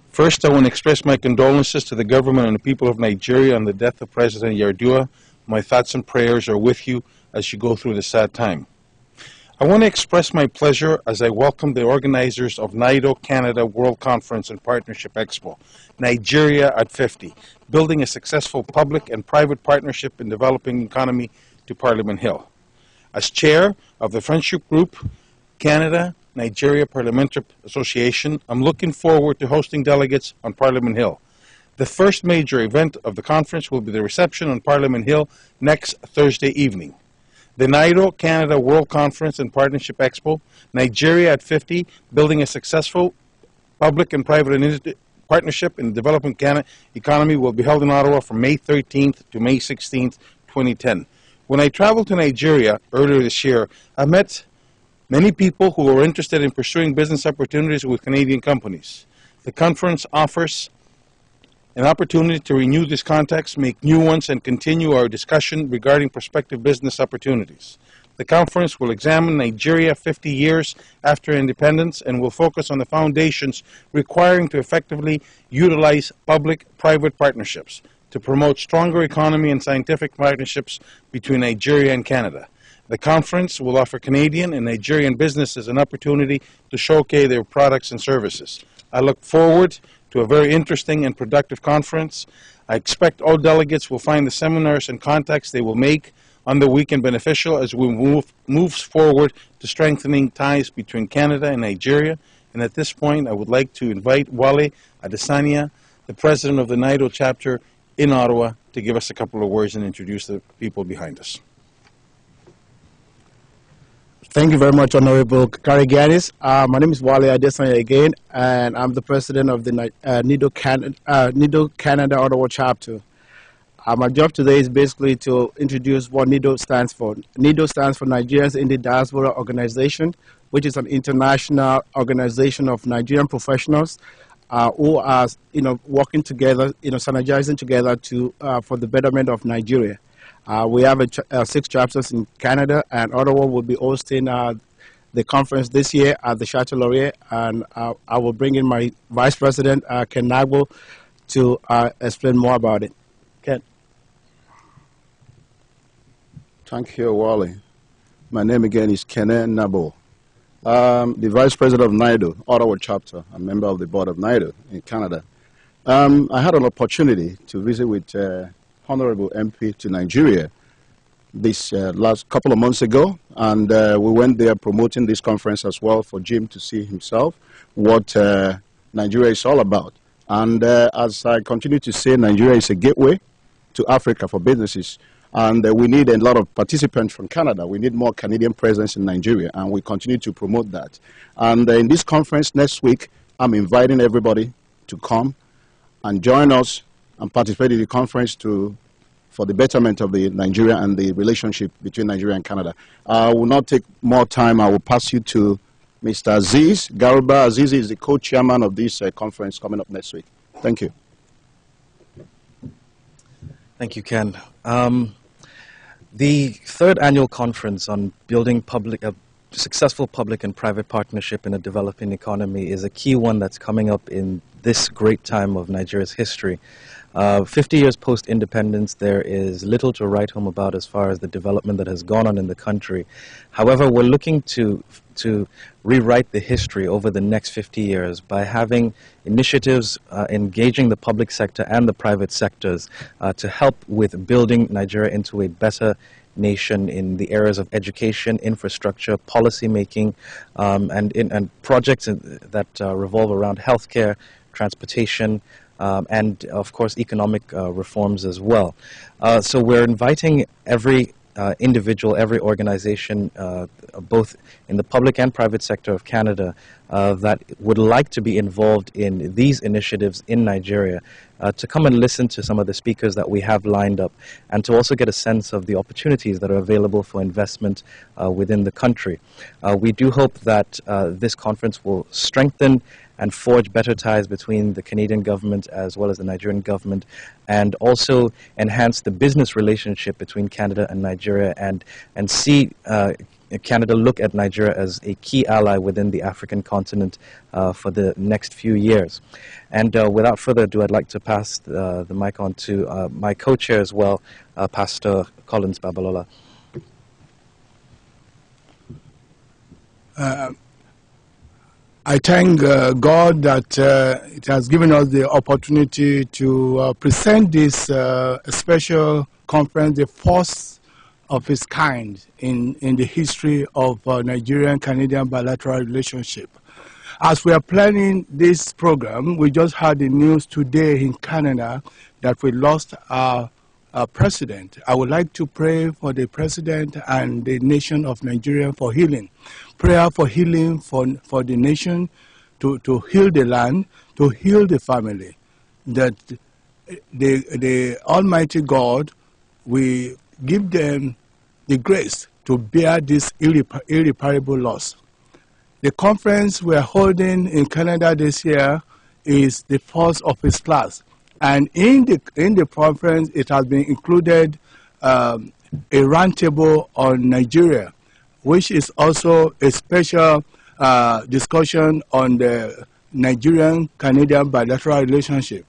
First, I want to express my condolences to the government and the people of Nigeria on the death of President Yar'Adua. My thoughts and prayers are with you as you go through this sad time. I want to express my pleasure as I welcome the organizers of NIDO Canada World Conference and Partnership Expo, Nigeria at 50, building a successful public and private partnership in developing economy to Parliament Hill. As chair of the Friendship Group, Canada-Nigeria Parliamentary Association, I'm looking forward to hosting delegates on Parliament Hill. The first major event of the conference will be the reception on Parliament Hill next Thursday evening. The NIDO Canada World Conference and Partnership Expo, Nigeria at 50, building a successful public and private partnership in the developing economy, will be held in Ottawa from May 13th to May 16th, 2010. When I traveled to Nigeria earlier this year, I met many people who were interested in pursuing business opportunities with Canadian companies. The conference offers an opportunity to renew this context, make new ones, and continue our discussion regarding prospective business opportunities. The conference will examine Nigeria 50 years after independence and will focus on the foundations requiring to effectively utilize public-private partnerships to promote stronger economy and scientific partnerships between Nigeria and Canada. The conference will offer Canadian and Nigerian businesses an opportunity to showcase their products and services. I look forward to a very interesting and productive conference. I expect all delegates will find the seminars and contacts they will make on the weekend beneficial as we move forward to strengthening ties between Canada and Nigeria. And at this point, I would like to invite Wale Adesanya, the president of the NIDO chapter in Ottawa, to give us a couple of words and introduce the people behind us. Thank you very much, Honorable Karygiannis. My name is Wale Adesanya again, and I'm the president of the NIDO Canada Ottawa chapter. My job today is basically to introduce what NIDO stands for. NIDO stands for Nigerians in the Diaspora Organization, which is an international organization of Nigerian professionals who are, working together, synergizing together to for the betterment of Nigeria. We have 6 chapters in Canada, and Ottawa will be hosting the conference this year at the Chateau Laurier, and I will bring in my Vice President, Ken Nagbo, to explain more about it. Ken. Thank you, Wally. My name again is Ken Nagbo. The Vice President of NIDO, Ottawa chapter, a member of the board of NIDO in Canada. I had an opportunity to visit with Honorable MP to Nigeria this last couple of months ago, and we went there promoting this conference as well for Jim to see himself what Nigeria is all about. And as I continue to say, Nigeria is a gateway to Africa for businesses, and we need a lot of participants from Canada. We need more Canadian presence in Nigeria, and we continue to promote that. And in this conference next week, I'm inviting everybody to come and join us and participate in the conference for the betterment of the Nigeria and the relationship between Nigeria and Canada. I will not take more time. I will pass you to Mr. Aziz Garba. Aziz is the co-chairman of this conference coming up next week. Thank you. Thank you, Ken. The 3rd annual conference on building successful public and private partnership in a developing economy is a key one that's coming up in this great time of Nigeria's history. 50 years post-independence, there is little to write home about as far as the development that has gone on in the country. However, we're looking to rewrite the history over the next 50 years by having initiatives engaging the public sector and the private sectors to help with building Nigeria into a better nation in the areas of education, infrastructure, policy making, and projects that revolve around healthcare, transportation, and of course economic reforms as well. So we're inviting every individual, every organization, both in the public and private sector of Canada, that would like to be involved in these initiatives in Nigeria, to come and listen to some of the speakers that we have lined up, and to also get a sense of the opportunities that are available for investment within the country. We do hope that this conference will strengthen and forge better ties between the Canadian government as well as the Nigerian government, and also enhance the business relationship between Canada and Nigeria, and see Canada look at Nigeria as a key ally within the African continent for the next few years. And without further ado, I'd like to pass the mic on to my co-chair as well, Pastor Collins Babalola. I thank God that it has given us the opportunity to present this special conference, the first of its kind in the history of Nigerian-Canadian bilateral relationship. As we are planning this program, we just had the news today in Canada that we lost our president. I would like to pray for the president and the nation of Nigeria for healing. Prayer for healing for the nation, to heal the land, to heal the family. That the Almighty God will give them the grace to bear this irreparable loss. The conference we are holding in Canada this year is the first of its class. And in the conference, it has been included a roundtable on Nigeria, which is also a special discussion on the Nigerian-Canadian bilateral relationship.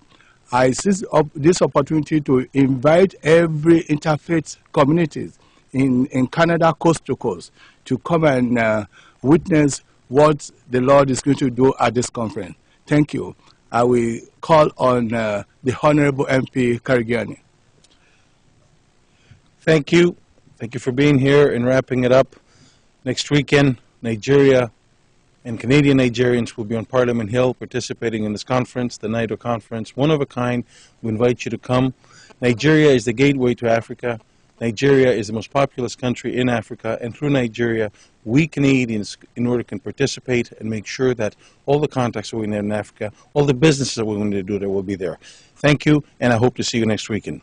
I seize this opportunity to invite every interfaith communities in Canada, coast to coast, to come and witness what the Lord is going to do at this conference. Thank you. I will call on the Honorable MP Karygiannis. Thank you. Thank you for being here and wrapping it up. Next weekend, Nigeria and Canadian Nigerians will be on Parliament Hill participating in this conference, the NIDO conference, one of a kind. We invite you to come. Nigeria is the gateway to Africa. Nigeria is the most populous country in Africa, and through Nigeria, we Canadians, in order, can participate and make sure that all the contacts that we need in Africa, all the businesses that we're going to do there will be there. Thank you, and I hope to see you next weekend.